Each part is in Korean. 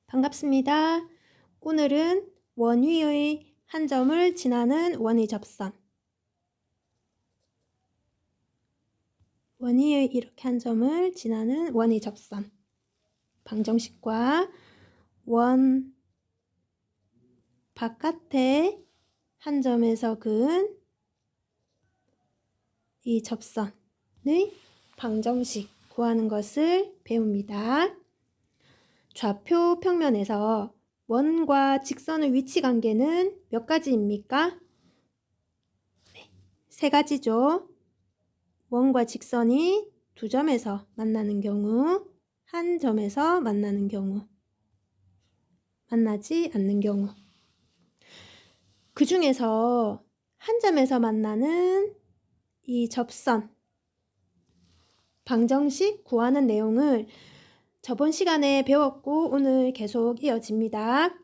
반갑습니다. 오늘은 원위의 한 점을 지나는 원의 접선. 원위의 이렇게 한 점을 지나는 원의 접선. 방정식과 원 바깥의 한 점에서 그은 이 접선의 방정식 구하는 것을 배웁니다. 좌표 평면에서 원과 직선의 위치 관계는 몇 가지입니까? 네, 세 가지죠. 원과 직선이 두 점에서 만나는 경우, 한 점에서 만나는 경우, 만나지 않는 경우. 그 중에서 한 점에서 만나는 이 접선, 방정식 구하는 내용을 저번 시간에 배웠고 오늘 계속 이어집니다.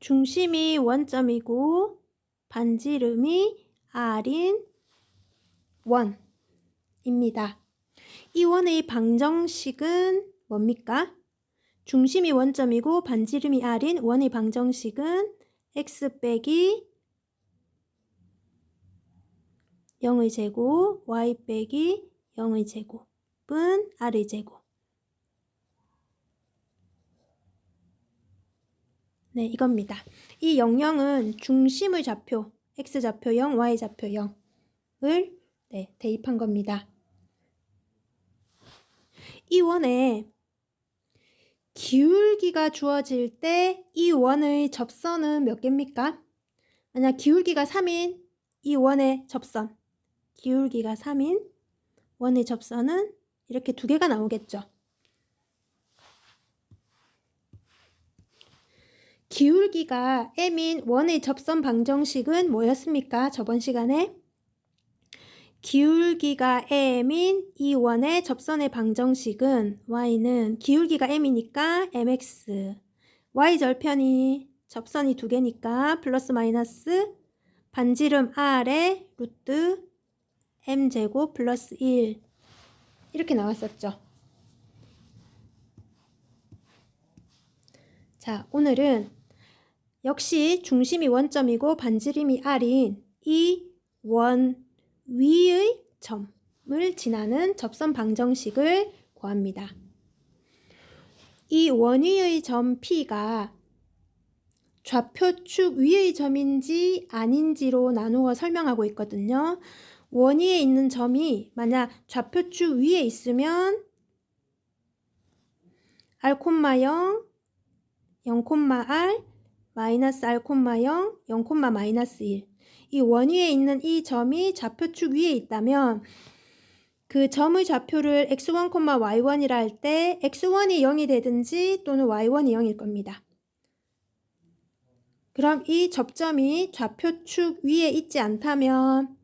중심이 원점이고 반지름이 r인 원입니다. 이 원의 방정식은 뭡니까? 중심이 원점이고 반지름이 r인 원의 방정식은 x 빼기 0의 제곱, y 빼기 0의 제곱은 r의 제곱. 네, 이겁니다. 이 00은 중심의 좌표, x좌표 0, y좌표 0을 대입한 겁니다. 이 원에 기울기가 주어질 때 이 원의 접선은 몇 개입니까? 만약 기울기가 3인 이 원의 접선, 기울기가 3인 원의 접선은 이렇게 두 개가 나오겠죠. 기울기가 m인 원의 접선 방정식은 뭐였습니까? 저번 시간에 기울기가 m인 이 원의 접선의 방정식은 y는 기울기가 m이니까 mx, y 절편이 접선이 두 개니까 플러스 마이너스 반지름 r의 루트 m제곱 플러스 1 이렇게 나왔었죠. 자, 오늘은 역시 중심이 원점이고 반지름이 r인 이 원 위의 점을 지나는 접선 방정식을 구합니다. 이 원위의 점 P가 좌표축 위의 점인지 아닌지로 나누어 설명하고 있거든요. 원위에 있는 점이 만약 좌표축 위에 있으면 r, 0, 0,r, 마이너스 r, 0, 0, 마이너스 1. 이 원위에 있는 이 점이 좌표축 위에 있다면 그 점의 좌표를 x1, y1이라 할 때 x1이 0이 되든지 또는 y1이 0일 겁니다. 그럼 이 접점이 좌표축 위에 있지 않다면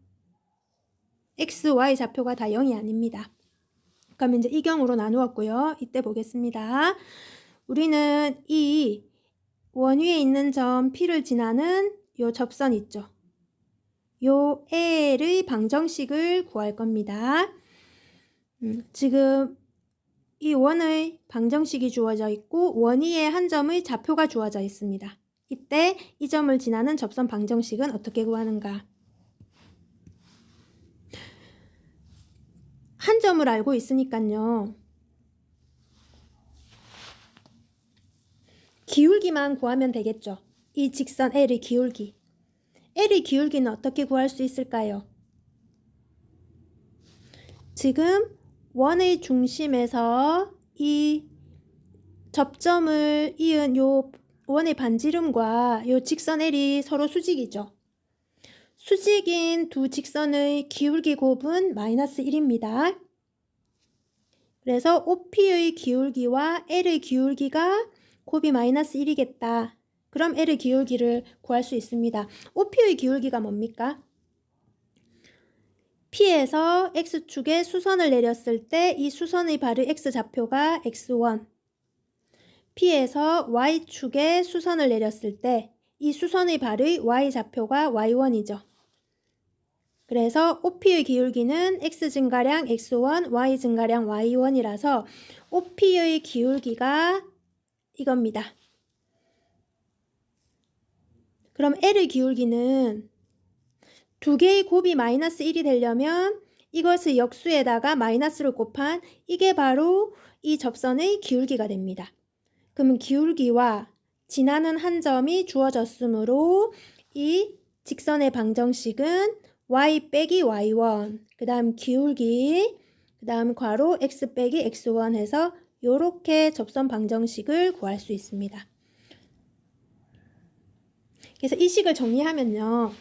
x, y 좌표가 다 0이 아닙니다. 그럼 이제 이 경우로 나누었고요. 이때 보겠습니다. 우리는 이 원위에 있는 점 P를 지나는 요 접선 있죠. 요 L의 방정식을 구할 겁니다. 지금 이 원의 방정식이 주어져 있고 원위의 한 점의 좌표가 주어져 있습니다. 이때 이 점을 지나는 접선 방정식은 어떻게 구하는가? 한 점을 알고 있으니까요. 기울기만 구하면 되겠죠. 이 직선 L의 기울기. L의 기울기는 어떻게 구할 수 있을까요? 지금 원의 중심에서 이 접점을 이은 요 원의 반지름과 요 직선 L이 서로 수직이죠. 수직인 두 직선의 기울기 곱은 마이너스 1입니다. 그래서 OP의 기울기와 L의 기울기가 곱이 마이너스 1이겠다. 그럼 L의 기울기를 구할 수 있습니다. OP의 기울기가 뭡니까? P에서 X축에 수선을 내렸을 때 이 수선의 발의 X좌표가 X1, P에서 Y축에 수선을 내렸을 때 이 수선의 발의 Y좌표가 Y1이죠. 그래서 OP의 기울기는 X 증가량 X1, Y 증가량 Y1이라서 OP의 기울기가 이겁니다. 그럼 L의 기울기는 두 개의 곱이 마이너스 1이 되려면 이것을 역수에다가 마이너스를 곱한 이게 바로 이 접선의 기울기가 됩니다. 그러면 기울기와 지나는 한 점이 주어졌으므로 이 직선의 방정식은 y 빼기 y1, 그 다음 기울기, 그 다음 괄호 x 빼기 x1 해서 이렇게 접선 방정식을 구할 수 있습니다. 그래서 이 식을 정리하면요.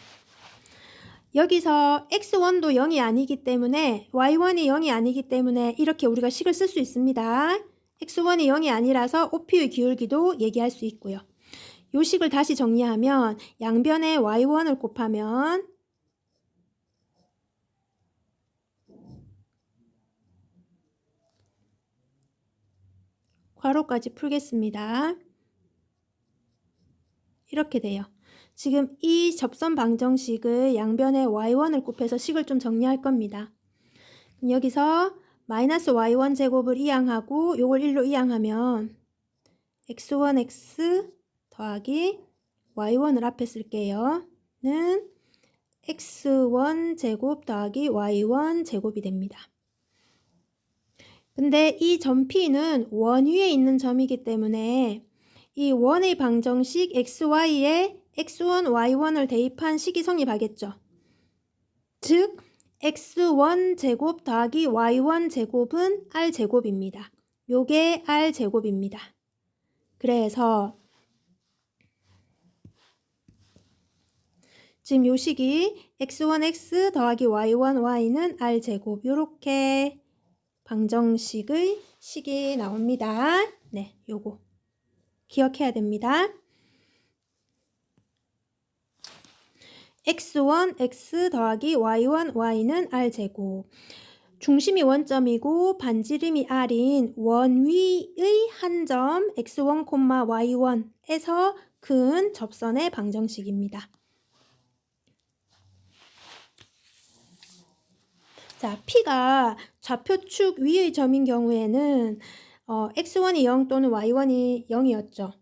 여기서 x1도 0이 아니기 때문에 y1이 0이 아니기 때문에 이렇게 우리가 식을 쓸 수 있습니다. x1이 0이 아니라서 OP의 기울기도 얘기할 수 있고요. 이 식을 다시 정리하면 양변에 y1을 곱하면 괄호까지 풀겠습니다. 이렇게 돼요. 지금 이 접선 방정식을 양변에 y1을 곱해서 식을 좀 정리할 겁니다. 여기서 마이너스 y1 제곱을 이항하고 요걸 1로 이항하면 x1x 더하기 y1을 앞에 쓸게요. 는 x1 제곱 더하기 y1 제곱이 됩니다. 근데 이 점 P는 원 위에 있는 점이기 때문에 이 원의 방정식 xy에 x1, y1을 대입한 식이 성립하겠죠. 즉 x1 제곱 더하기 y1 제곱은 r제곱입니다. 요게 r제곱입니다. 그래서 지금 요 식이 x1x 더하기 y1y는 r제곱 요렇게 방정식의 식이 나옵니다. 네, 요거 기억해야 됩니다. x1, x 더하기 y1, y는 r제곱. 중심이 원점이고 반지름이 r인 원 위의 한 점 x1, y1에서 그은 접선의 방정식입니다. 자, P가 좌표축 위의 점인 경우에는 x1이 0 또는 y1이 0이었죠.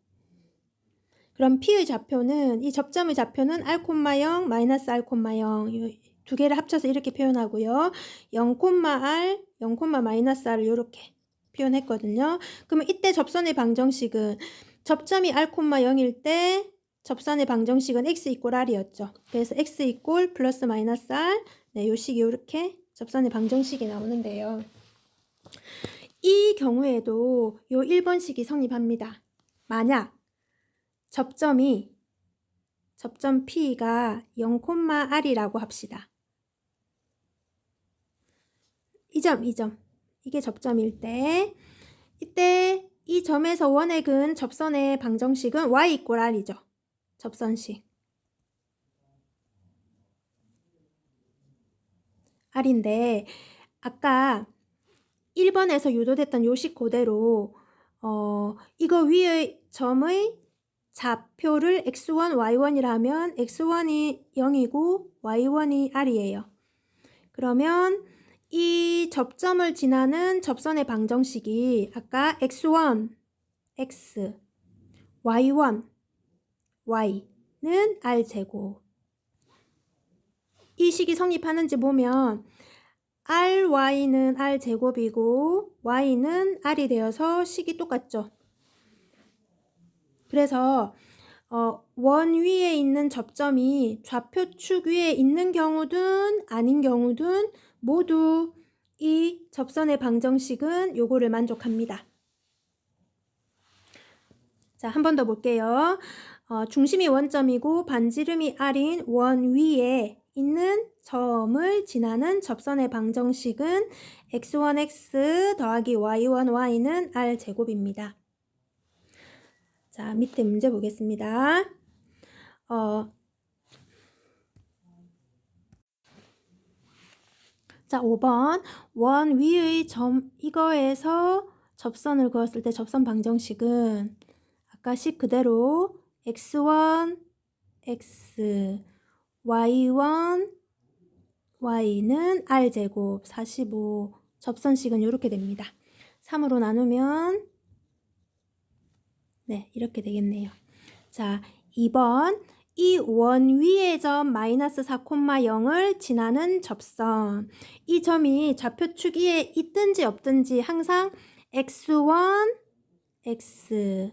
그럼 P의 좌표는 이 접점의 좌표는 r,0, 마이너스 r,0 두 개를 합쳐서 이렇게 표현하고요. 0,r, 0, 마이너스 r을 이렇게 표현했거든요. 그러면 이때 접선의 방정식은 접점이 r,0일 때 접선의 방정식은 x 이꼴 r이었죠. 그래서 x 이꼴 플러스 마이너스 r, 네, 요 식이 이렇게 접선의 방정식이 나오는데요. 이 경우에도 요 1번식이 성립합니다. 만약 접점 P가 0,r이라고 합시다. 이 점, 이게 접점일 때 이때 이 점에서 원에 그은 접선의 방정식은 y 이꼴 r이죠. 접선식 r인데 아까 1번에서 유도됐던 요식 그대로 이거 위의 점의 좌표를 x1, y1이라면 x1이 0이고 y1이 r이에요. 그러면 이 접점을 지나는 접선의 방정식이 아까 x1, x, y1, y는 r제곱. 이 식이 성립하는지 보면 ry는 r제곱이고 y는 r이 되어서 식이 똑같죠. 그래서 원 위에 있는 접점이 좌표축 위에 있는 경우든 아닌 경우든 모두 이 접선의 방정식은 요거를 만족합니다. 자, 한 번 더 볼게요. 중심이 원점이고 반지름이 r인 원 위에 있는 점을 지나는 접선의 방정식은 x1x 더하기 y1y는 r제곱입니다. 자, 밑에 문제 보겠습니다. 자, 5번 원 위의 점 이거에서 접선을 그었을 때 접선 방정식은 아까식 그대로 x1, x, y1, y는 r제곱 45 접선식은 이렇게 됩니다. 3으로 나누면 네, 이렇게 되겠네요. 자, 2번 이 원 위의 점 마이너스 4,0을 지나는 접선. 이 점이 좌표축 위에 있든지 없든지 항상 x1, x,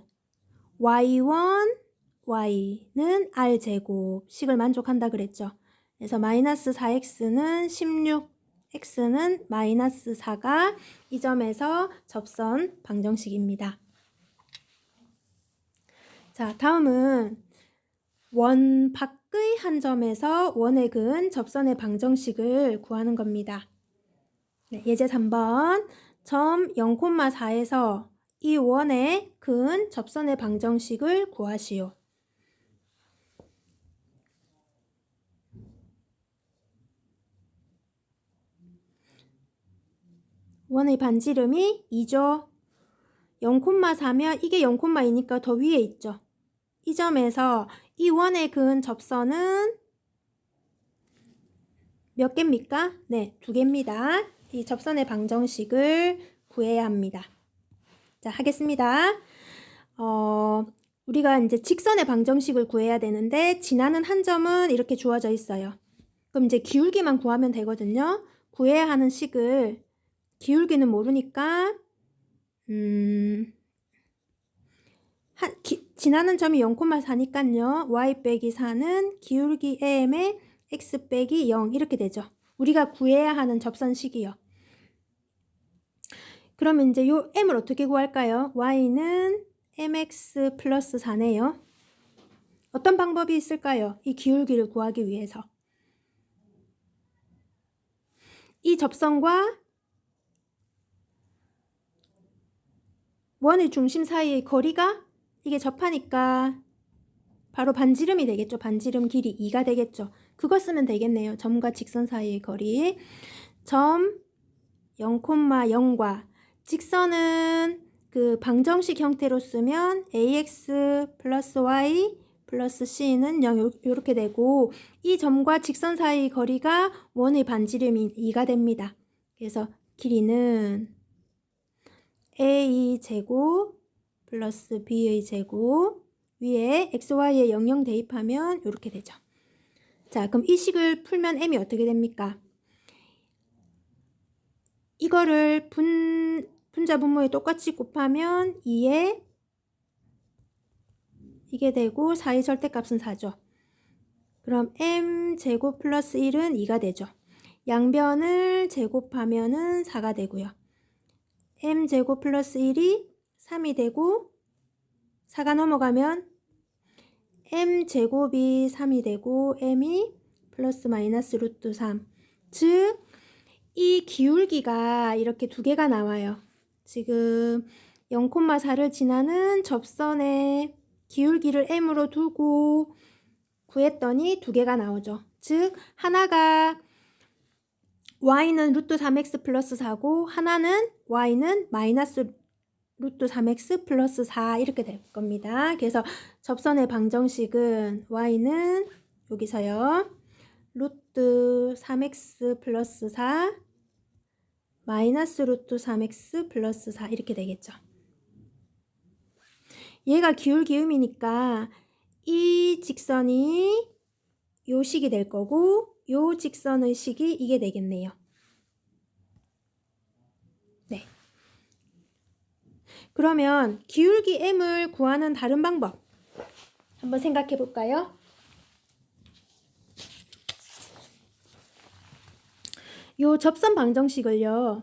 y1, y는 r제곱 식을 만족한다 그랬죠. 그래서 마이너스 4x는 16, x는 마이너스 4가 이 점에서 접선 방정식입니다. 자, 다음은 원 밖의 한 점에서 원에 그은 접선의 방정식을 구하는 겁니다. 네, 예제 3번 점 0,4에서 이 원에 그은 접선의 방정식을 구하시오. 원의 반지름이 2죠. 0,4면 이게 0,2니까 더 위에 있죠. 이 점에서 이 원에 그은 접선은 몇 개입니까? 네, 2개입니다. 이 접선의 방정식을 구해야 합니다. 자, 하겠습니다. 우리가 이제 직선의 방정식을 구해야 되는데 지나는 한 점은 이렇게 주어져 있어요. 그럼 이제 기울기만 구하면 되거든요. 구해야 하는 식을 기울기는 모르니까 지나는 점이 0,4니까요. y 빼기 4는 기울기 m에 x 빼기 0 이렇게 되죠. 우리가 구해야 하는 접선식이요. 그러면 이제 요 m을 어떻게 구할까요? y는 mx 플러스 4네요. 어떤 방법이 있을까요? 이 기울기를 구하기 위해서. 이 접선과 원의 중심 사이의 거리가 이게 접하니까 바로 반지름이 되겠죠. 반지름 길이 2가 되겠죠. 그거 쓰면 되겠네요. 점과 직선 사이의 거리. 점 0,0과 직선은 그 방정식 형태로 쓰면 ax 플러스 y 플러스 c는 0 이렇게 되고 이 점과 직선 사이의 거리가 원의 반지름인 2가 됩니다. 그래서 길이는 a 제곱 플러스 b의 제곱 위에 xy에 00 대입하면 이렇게 되죠. 자, 그럼 이 식을 풀면 m이 어떻게 됩니까? 이거를 분자 분모에 똑같이 곱하면 2에 이게 되고 4의 절대값은 4죠. 그럼 m 제곱 플러스 1은 2가 되죠. 양변을 제곱하면은 4가 되고요. m 제곱 플러스 1이 3이 되고 4가 넘어가면 m 제곱이 3이 되고 m이 플러스 마이너스 루트 3. 즉 이 기울기가 이렇게 2개가 나와요. 지금 0,4를 지나는 접선의 기울기를 m으로 두고 구했더니 2개가 나오죠. 즉 하나가 y는 루트 3x 플러스 4고 하나는 y는 마이너스 루트 3x 플러스 4 이렇게 될 겁니다. 그래서 접선의 방정식은 y는 여기서요. 루트 3x 플러스 4 마이너스 루트 3x 플러스 4 이렇게 되겠죠. 얘가 기울기음이니까 이 직선이 요 식이 될 거고 요 직선의 식이 이게 되겠네요. 네. 그러면 기울기 m을 구하는 다른 방법 한번 생각해 볼까요? 요 접선 방정식을요.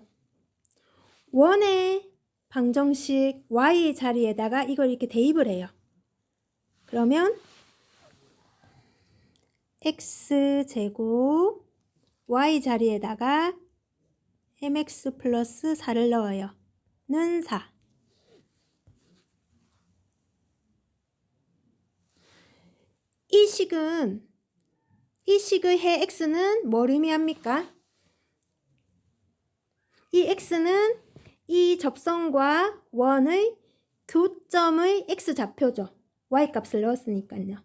원의 방정식 y 자리에다가 이걸 이렇게 대입을 해요. 그러면 x제곱 y 자리에다가 mx 플러스 4를 넣어요. 는 4. 이 식의 해 x는 뭘 의미합니까? 이 x는 이 접선과 원의 두 점의 x좌표죠. y값을 넣었으니까요.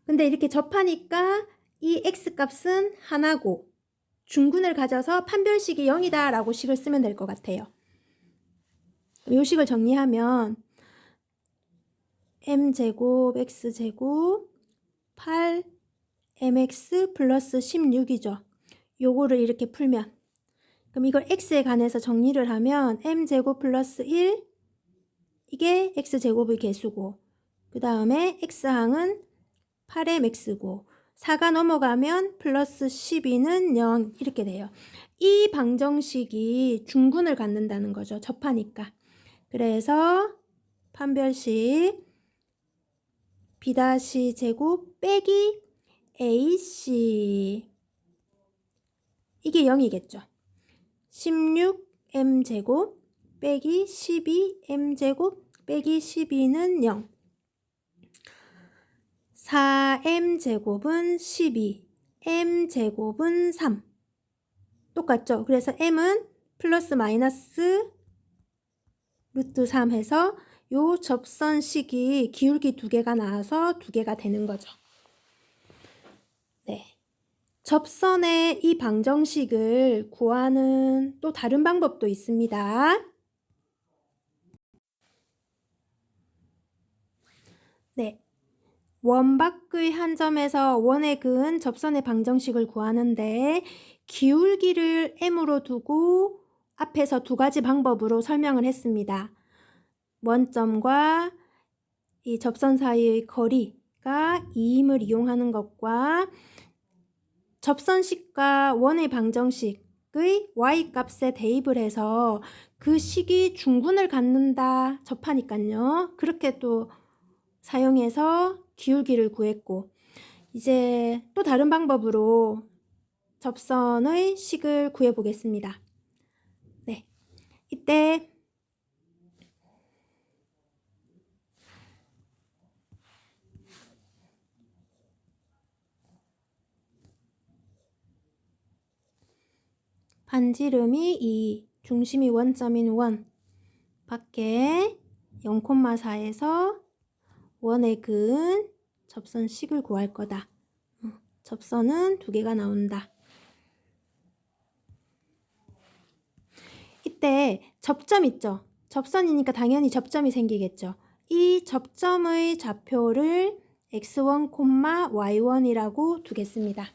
근데 이렇게 접하니까 이 x값은 하나고 중근을 가져서 판별식이 0이다 라고 식을 쓰면 될 것 같아요. 이 식을 정리하면 m제곱 x제곱 8mx 플러스 16이죠. 요거를 이렇게 풀면 그럼 이걸 x에 관해서 정리를 하면 m제곱 플러스 1 이게 x제곱의 개수고 그 다음에 x항은 8mx고 4가 넘어가면 플러스 12는 0 이렇게 돼요. 이 방정식이 중근을 갖는다는 거죠. 접하니까. 그래서 판별식 b-제곱 빼기 ac 이게 0이겠죠. 16m제곱 빼기 12m제곱 빼기 12는 0 4m제곱은 12 m제곱은 3 똑같죠. 그래서 m은 플러스 마이너스 루트 3 해서 요 접선식이 기울기 2개가 나와서 2개가 되는 거죠. 네. 접선의 이 방정식을 구하는 또 다른 방법도 있습니다. 네. 원 밖의 한 점에서 원에 그은 접선의 방정식을 구하는데 기울기를 m으로 두고 앞에서 두 가지 방법으로 설명을 했습니다. 원점과 이 접선 사이의 거리가 2임을 이용하는 것과 접선식과 원의 방정식의 y값에 대입을 해서 그 식이 중근을 갖는다 접하니까요. 그렇게 또 사용해서 기울기를 구했고 이제 또 다른 방법으로 접선의 식을 구해 보겠습니다. 네, 이때 반지름이 2, 중심이 원점인 원 밖에 0,4에서 원에 그은 접선식을 구할 거다. 접선은 2개가 나온다. 이때 접점 있죠? 접선이니까 당연히 접점이 생기겠죠. 이 접점의 좌표를 x1, y1이라고 두겠습니다.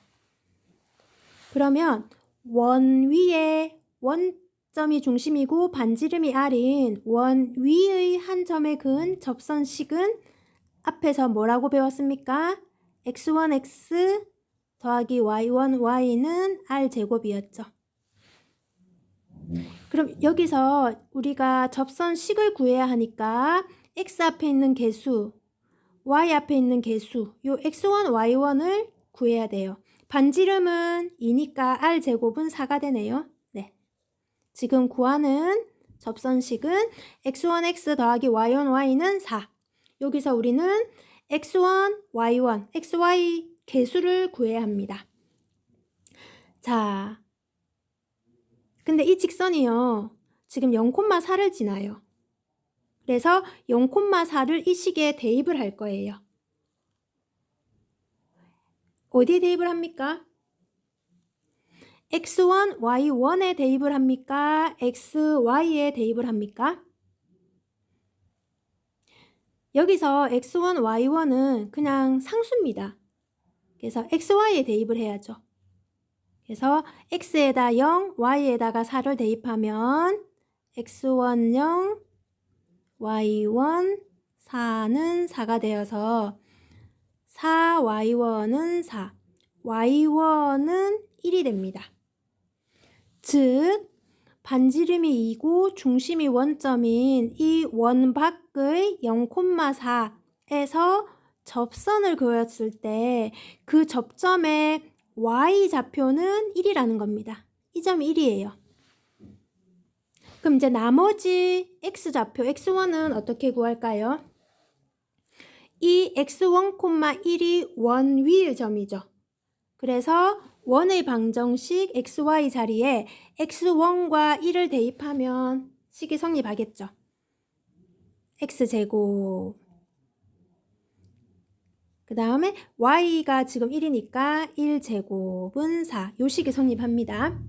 그러면 원 위에 원점이 중심이고 반지름이 r인 원 위의 한 점에 그은 접선식은 앞에서 뭐라고 배웠습니까? x1x 더하기 y1y는 r제곱이었죠. 그럼 여기서 우리가 접선식을 구해야 하니까 x 앞에 있는 개수, y 앞에 있는 개수, 요 x1, y1을 구해야 돼요. 반지름은 2니까 r제곱은 4가 되네요. 네. 지금 구하는 접선식은 x1x 더하기 y1y는 4. 여기서 우리는 x1, y1, xy 개수를 구해야 합니다. 자, 근데 이 직선이요. 지금 0,4를 지나요. 그래서 0,4를 이 식에 대입을 할 거예요. 어디에 대입을 합니까? x1, y1에 대입을 합니까? xy에 대입을 합니까? 여기서 x1, y1은 그냥 상수입니다. 그래서 xy에 대입을 해야죠. 그래서 x에다 0, y에다가 4를 대입하면 x1 0, y1 4는 4가 되어서 4y1은 4, y1은 1이 됩니다. 즉 반지름이 2고 중심이 원점인 이 원 밖의 0,4에서 접선을 그었을 때 그 접점의 y좌표는 1이라는 겁니다. 이 점이 1이에요. 그럼 이제 나머지 x좌표 x1은 어떻게 구할까요? 이 x1, 1이 원 위의 점이죠. 그래서 원의 방정식 xy 자리에 x1과 1을 대입하면 식이 성립하겠죠. x제곱. 그 다음에 y가 지금 1이니까 1제곱은 4. 요 식이 성립합니다.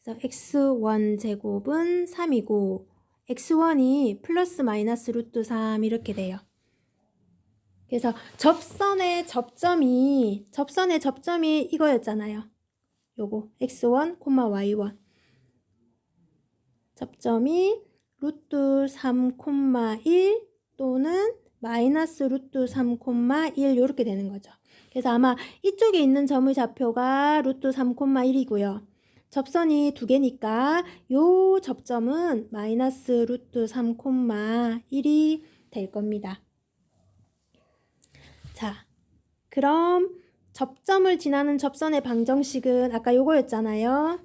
그래서 x1 제곱은 3이고 x1이 플러스 마이너스 루트 3 이렇게 돼요. 그래서 접선의 접점이 이거였잖아요. 요거 x1, y1 접점이 루트 3, 1 또는 마이너스 루트 3, 1 이렇게 되는 거죠. 그래서 아마 이쪽에 있는 점의 좌표가 루트 3, 1이고요. 접선이 두 개니까 요 접점은 마이너스 루트 3, 1이 될 겁니다. 자, 그럼 접점을 지나는 접선의 방정식은 아까 요거였잖아요.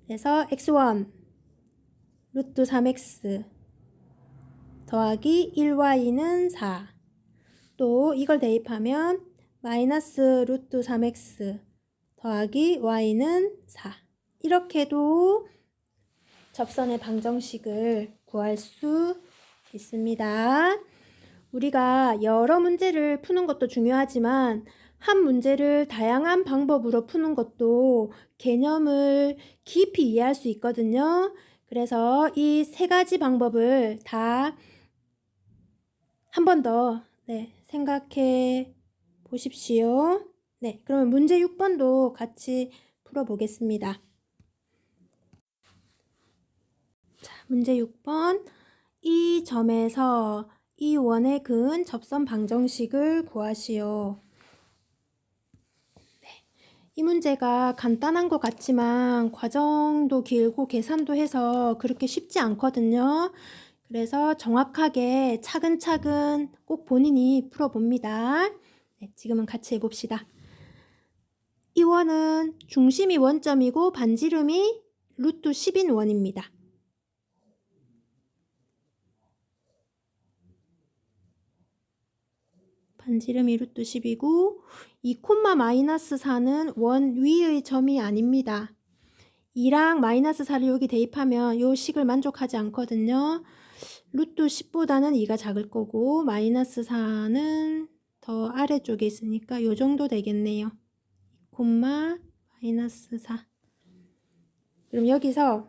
그래서 x1 루트 3x 더하기 1y는 4. 또 이걸 대입하면 마이너스 루트 3x 더하기 y는 4. 이렇게도 접선의 방정식을 구할 수 있습니다. 우리가 여러 문제를 푸는 것도 중요하지만 한 문제를 다양한 방법으로 푸는 것도 개념을 깊이 이해할 수 있거든요. 그래서 이 세 가지 방법을 다 한 번 더 생각해 보십시오. 네, 그러면 문제 6번도 같이 풀어보겠습니다. 자, 문제 6번. 이 점에서 이 원에 그은 접선 방정식을 구하시오. 네, 이 문제가 간단한 것 같지만 과정도 길고 계산도 해서 그렇게 쉽지 않거든요. 그래서 정확하게 차근차근 꼭 본인이 풀어봅니다. 네, 지금은 같이 해봅시다. 이 원은 중심이 원점이고 반지름이 루트 10인 원입니다. 반지름이 루트 10이고 2 마이너스 4는 원 위의 점이 아닙니다. 2랑 마이너스 4를 여기 대입하면 요 식을 만족하지 않거든요. 루트 10보다는 2가 작을 거고 마이너스 4는 더 아래쪽에 있으니까 요 정도 되겠네요. 2 마이너스 4. 그럼 여기서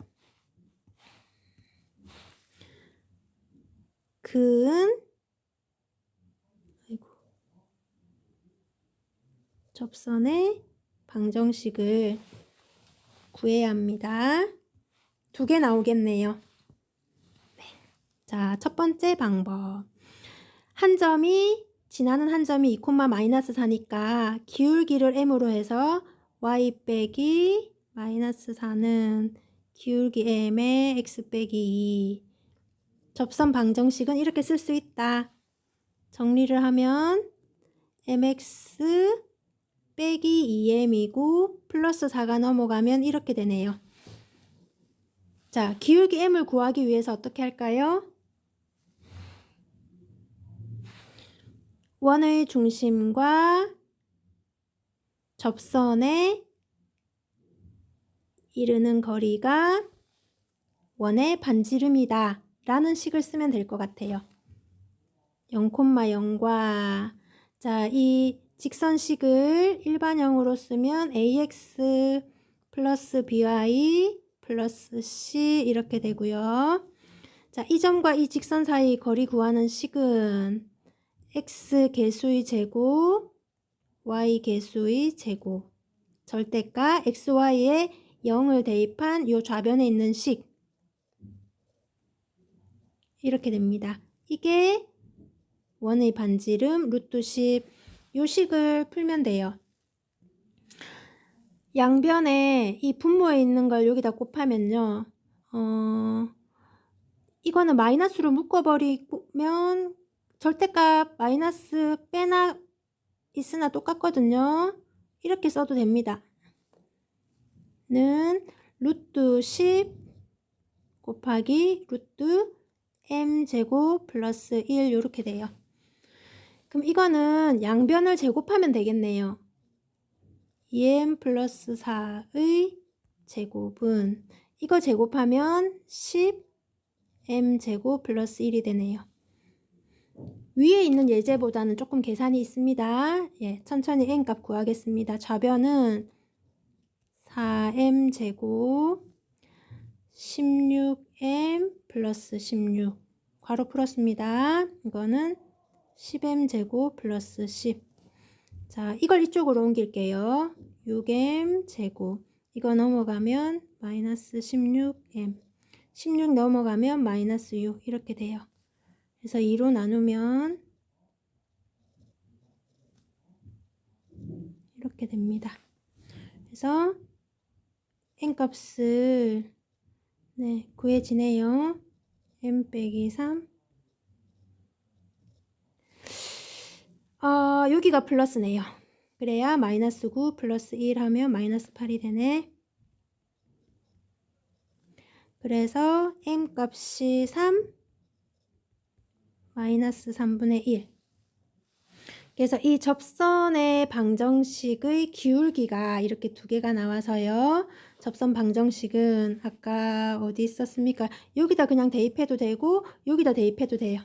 그은 접선의 방정식을 구해야 합니다. 두 개 나오겠네요. 네. 자, 첫 번째 방법. 지나는 한 점이 2, 마이너스 4니까 기울기를 m으로 해서 y 빼기 마이너스 4는 기울기 m의 x 빼기 2. 접선 방정식은 이렇게 쓸 수 있다. 정리를 하면 mx 빼기 2m이고 플러스 4가 넘어가면 이렇게 되네요. 자, 기울기 m을 구하기 위해서 어떻게 할까요? 원의 중심과 접선에 이르는 거리가 원의 반지름이다 라는 식을 쓰면 될 것 같아요. 0,0과 자, 이 직선식을 일반형으로 쓰면 ax 플러스 by 플러스 c 이렇게 되고요. 자, 이 점과 이 직선 사이 거리 구하는 식은 x 개수의 제곱, y 개수의 제곱, 절대값 xy에 0을 대입한 이 좌변에 있는 식 이렇게 됩니다. 이게 원의 반지름 루트 10 요 식을 풀면 돼요. 양변에 이 분모에 있는 걸 여기다 곱하면요. 이거는 마이너스로 묶어버리면 절대값 마이너스 빼나 있으나 똑같거든요. 이렇게 써도 됩니다. 는 루트 10 곱하기 루트 m제곱 플러스 1 이렇게 돼요. 그럼 이거는 양변을 제곱하면 되겠네요. 2m 플러스 4의 제곱은 이거 제곱하면 10 m제곱 플러스 1이 되네요. 위에 있는 예제보다는 조금 계산이 있습니다. 예, 천천히 n값 구하겠습니다. 좌변은 4m제곱 16m 플러스 16 괄호 풀었습니다. 이거는 10m제곱 플러스 10. 자, 이걸 이쪽으로 옮길게요. 6m제곱. 이거 넘어가면 마이너스 16m. 16 넘어가면 마이너스 6 이렇게 돼요. 그래서 2로 나누면 이렇게 됩니다. 그래서 n값을 네, 구해지네요. m 빼기 3. 여기가 플러스네요. 그래야 마이너스 9 플러스 1 하면 마이너스 8이 되네. 그래서 m값이 3 마이너스 3분의 1. 그래서 이 접선의 방정식의 기울기가 이렇게 두 개가 나와서요. 접선 방정식은 아까 어디 있었습니까? 여기다 그냥 대입해도 되고 여기다 대입해도 돼요.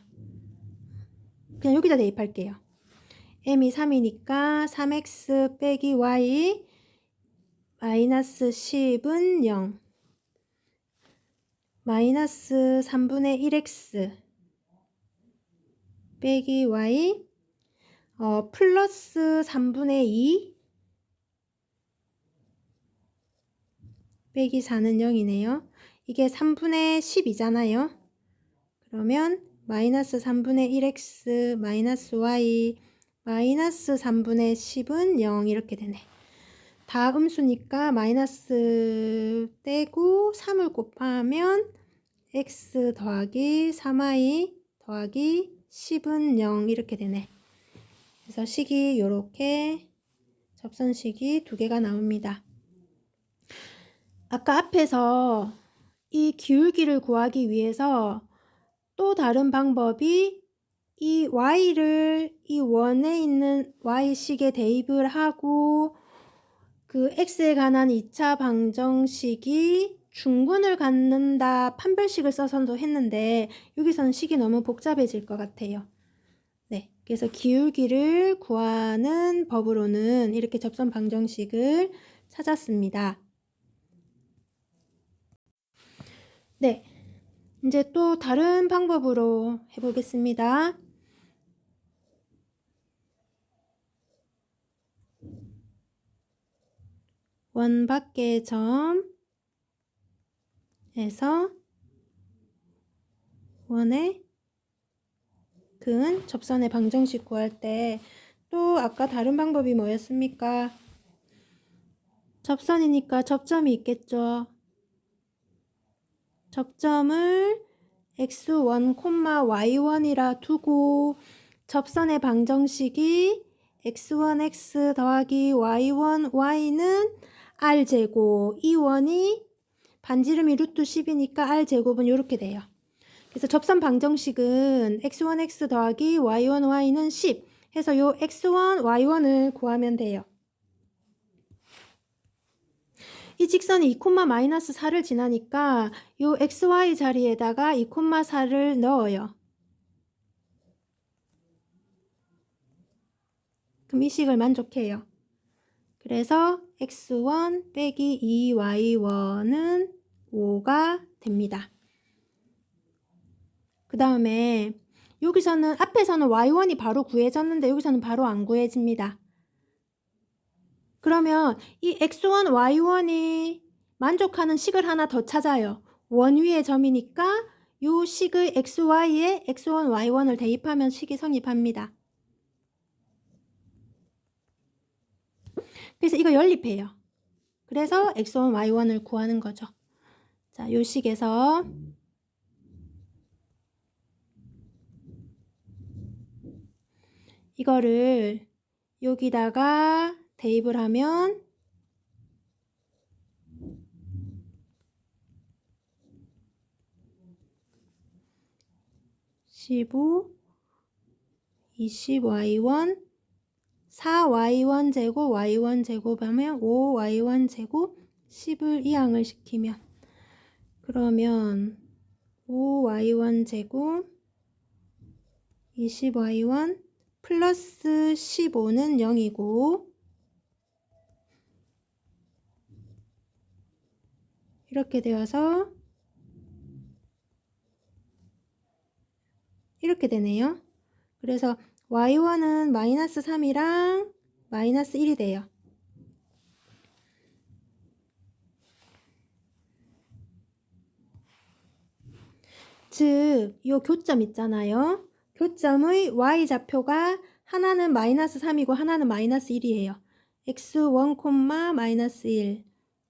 그냥 여기다 대입할게요. m이 3이니까 3x 빼기 y 마이너스 10은 0 마이너스 3분의 1x 빼기 y 플러스 3분의 2 빼기 4는 0이네요. 이게 3분의 10이잖아요. 그러면 마이너스 3분의 1x 마이너스 y 마이너스 3분의 10은 0 이렇게 되네. 다 음수니까 마이너스 떼고 3을 곱하면 x 더하기 3y 더하기 10은 0 이렇게 되네. 그래서 식이 요렇게 접선식이 두 개가 나옵니다. 아까 앞에서 이 기울기를 구하기 위해서 또 다른 방법이 이 y를 이 원에 있는 y식에 대입을 하고 그 x에 관한 2차 방정식이 중근을 갖는다 판별식을 써서도 했는데 여기서는 식이 너무 복잡해질 것 같아요. 네, 그래서 기울기를 구하는 법으로는 이렇게 접선 방정식을 찾았습니다. 네, 이제 또 다른 방법으로 해보겠습니다. 원 밖의 점에서 원의 근 접선의 방정식 구할 때 또 아까 다른 방법이 뭐였습니까? 접선이니까 접점이 있겠죠. 접점을 x1, y1이라 두고 접선의 방정식이 x1x 더하기 y1, y는 r제곱, 이 원이 반지름이 루트 10이니까 r제곱은 이렇게 돼요. 그래서 접선 방정식은 x1x 더하기 y1, y는 10 해서 요 x1, y1을 구하면 돼요. 이 직선이 2, 마이너스 4를 지나니까 요 xy 자리에다가 2, 4를 넣어요. 그럼 이 식을 만족해요. 그래서 x1 빼기 2y1은 5가 됩니다. 그 다음에 여기서는 앞에서는 y1이 바로 구해졌는데 여기서는 바로 안 구해집니다. 그러면 이 x1, y1이 만족하는 식을 하나 더 찾아요. 원 위의 점이니까 이 식의 xy에 x1, y1을 대입하면 식이 성립합니다. 그래서 이거 연립해요. 그래서 x1, y1을 구하는 거죠. 자, 이 식에서 이거를 여기다가 대입을 하면 15, 20y1, 4y1 제곱 y1 제곱하면 5y1 제곱 10을 이항을 시키면 그러면 5y1 제곱 20y1 플러스 15는 0이고 이렇게 되어서 이렇게 되네요. 그래서 y1은 마이너스 3이랑 마이너스 1이 돼요. 즉, 이 교점 있잖아요. 교점의 y좌표가 하나는 마이너스 3이고 하나는 마이너스 1이에요. x1, 마이너스 1,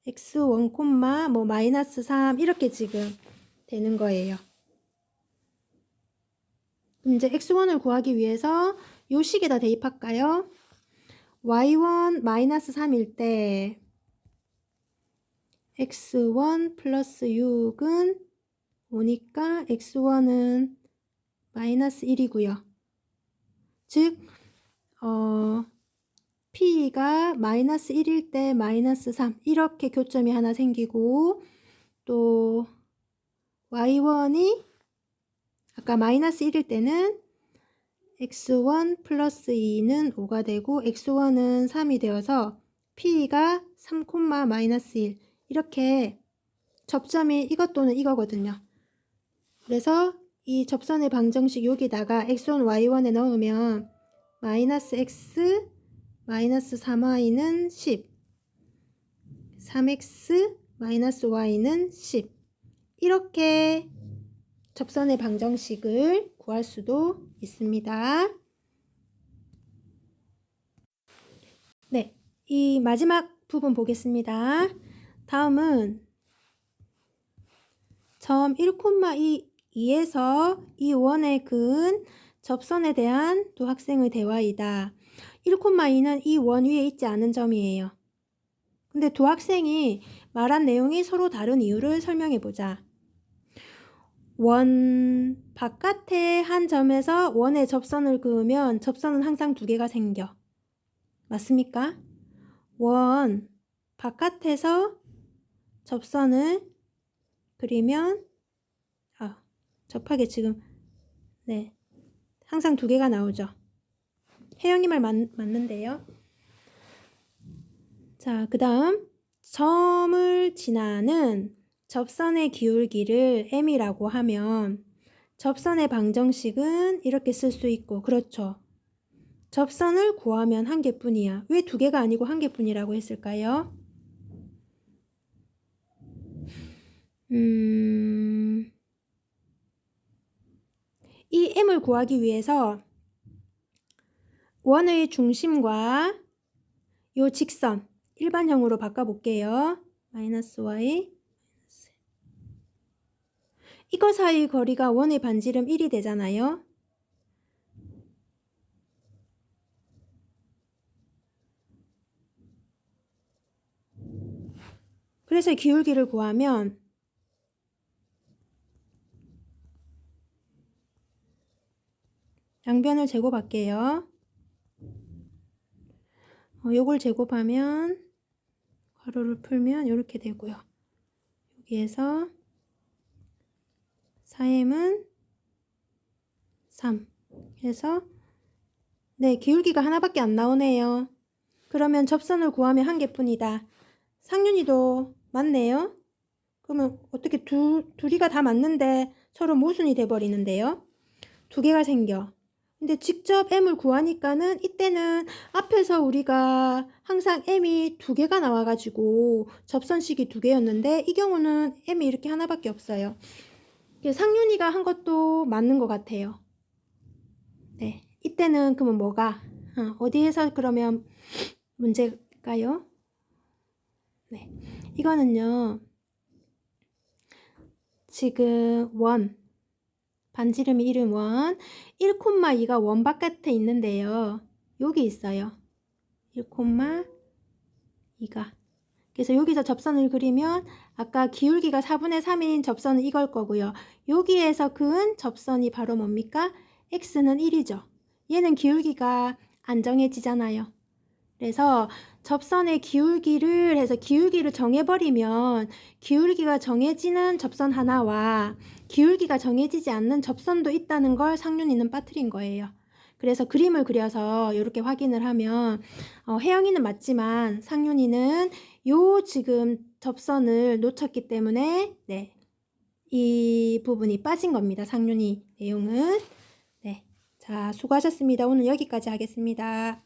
x1, 뭐 마이너스 3 이렇게 지금 되는 거예요. 이제 x1을 구하기 위해서 요 식에다 대입할까요? y1 마이너스 3일 때 x1 플러스 6은 5니까 x1은 마이너스 1이고요. 즉 P가 마이너스 1일 때 마이너스 3 이렇게 교점이 하나 생기고 또 y1이 아까 마이너스 1일 때는 x1 플러스 2는 5가 되고 x1은 3이 되어서 P가 3, 마이너스 1 이렇게 접점이 이것 또는 이거거든요. 그래서 이 접선의 방정식 여기다가 x1, y1에 넣으면 마이너스 x 마이너스 3y는 10 3x 마이너스 y는 10 이렇게 접선의 방정식을 구할 수도 있습니다. 네, 이 마지막 부분 보겠습니다. 다음은 점 1,2에서 이 원의 근 접선에 대한 두 학생의 대화이다. 1,2는 이 원 위에 있지 않은 점이에요. 근데 두 학생이 말한 내용이 서로 다른 이유를 설명해 보자. 원 바깥의 한 점에서 원의 접선을 그으면 접선은 항상 두 개가 생겨. 맞습니까? 원 바깥에서 접선을 그리면 접하게 지금 네 항상 두 개가 나오죠. 혜영이 말 맞는데요. 자, 그 다음 점을 지나는 접선의 기울기를 m이라고 하면 접선의 방정식은 이렇게 쓸 수 있고 그렇죠. 접선을 구하면 한 개뿐이야. 왜 두 개가 아니고 한 개뿐이라고 했을까요? 이 m을 구하기 위해서 원의 중심과 요 직선 일반형으로 바꿔볼게요. 마이너스 y 이거 사이 거리가 원의 반지름 1이 되잖아요. 그래서 기울기를 구하면 양변을 제곱할게요. 요걸 제곱하면 가로를 풀면 이렇게 되고요. 여기에서 4m은 3 해서 네, 기울기가 하나밖에 안 나오네요. 그러면 접선을 구하면 한 개뿐이다. 상윤이도 맞네요. 그러면 어떻게 둘이가 다 맞는데 서로 모순이 돼버리는데요. 두 개가 생겨. 근데 직접 m을 구하니까는 이때는 앞에서 우리가 항상 m이 두 개가 나와가지고 접선식이 두 개였는데 이 경우는 m이 이렇게 하나밖에 없어요. 상윤이가 한 것도 맞는 것 같아요. 네, 이때는 그러면 뭐가 어디에서 그러면 문제일까요? 네, 이거는요. 지금 원 반지름이 이름 원 1,2가 원 바깥에 있는데요. 여기 있어요. 1,2가 그래서 여기서 접선을 그리면 아까 기울기가 4분의 3인 접선은 이걸 거고요. 여기에서 그은 접선이 바로 뭡니까? x는 1이죠. 얘는 기울기가 안 정해지잖아요. 그래서 접선의 기울기를 해서 기울기를 정해버리면 기울기가 정해지는 접선 하나와 기울기가 정해지지 않는 접선도 있다는 걸 상륜이는 빠뜨린 거예요. 그래서 그림을 그려서 이렇게 확인을 하면 혜영이는 맞지만 상륜이는 요 지금 접선을 놓쳤기 때문에 네, 이 부분이 빠진 겁니다. 상륜이 내용은. 네, 자 수고하셨습니다. 오늘 여기까지 하겠습니다.